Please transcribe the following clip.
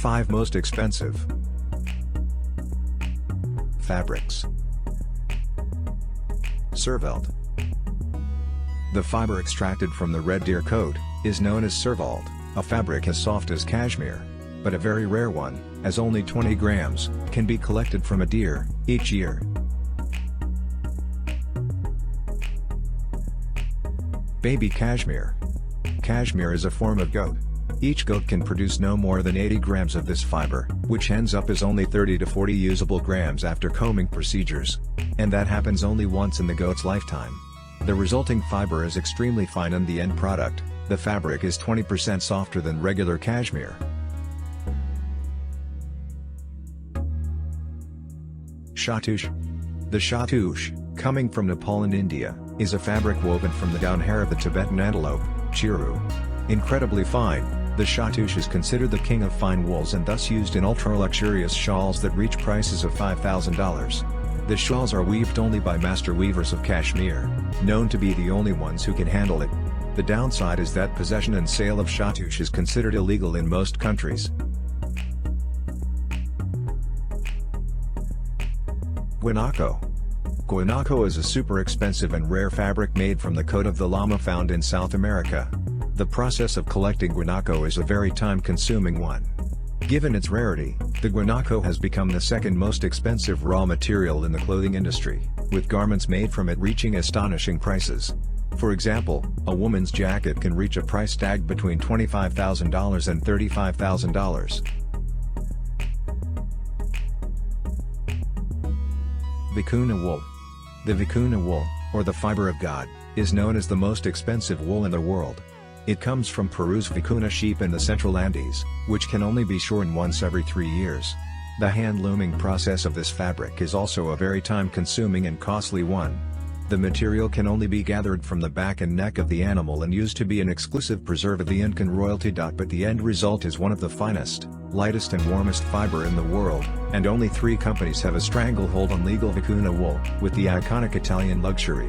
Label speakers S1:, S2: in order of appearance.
S1: 5 most expensive fabrics. Servalt. The fiber extracted from the red deer coat is known as servalt, a fabric as soft as cashmere, but a very rare one, as only 20 grams can be collected from a deer each year. Baby cashmere. Cashmere is a form of goat. Each goat can produce no more than 80 grams of this fiber, which ends up as only 30 to 40 usable grams after combing procedures. And that happens only once in the goat's lifetime. The resulting fiber is extremely fine and the end product, the fabric, is 20% softer than regular cashmere. SHAHTOOSH. The SHAHTOOSH, coming from Nepal and India, is a fabric woven from the down hair of the Tibetan antelope, chiru. Incredibly fine, the SHAHTOOSH is considered the king of fine wools and thus used in ultra-luxurious shawls that reach prices of $5,000. The shawls are weaved only by master weavers of cashmere, known to be the only ones who can handle it. The downside is that possession and sale of SHAHTOOSH is considered illegal in most countries. Guanaco. Guanaco is a super expensive and rare fabric made from the coat of the llama found in South America. The process of collecting guanaco is a very time-consuming one. Given its rarity, the guanaco has become the second most expensive raw material in the clothing industry, with garments made from it reaching astonishing prices. For example, a woman's jacket can reach a price tag between $25,000 and $35,000. VICUNA wool. The VICUNA wool, or the fiber of God, is known as the most expensive wool in the world. It comes from Peru's VICUNA sheep in the central Andes, which can only be shorn once every 3 years. The hand-looming process of this fabric is also a very time-consuming and costly one. The material can only be gathered from the back and neck of the animal and used to be an exclusive preserve of the Incan royalty. But the end result is one of the finest, lightest and warmest fiber in the world, and only 3 companies have a stranglehold on legal VICUNA wool, with the iconic Italian luxury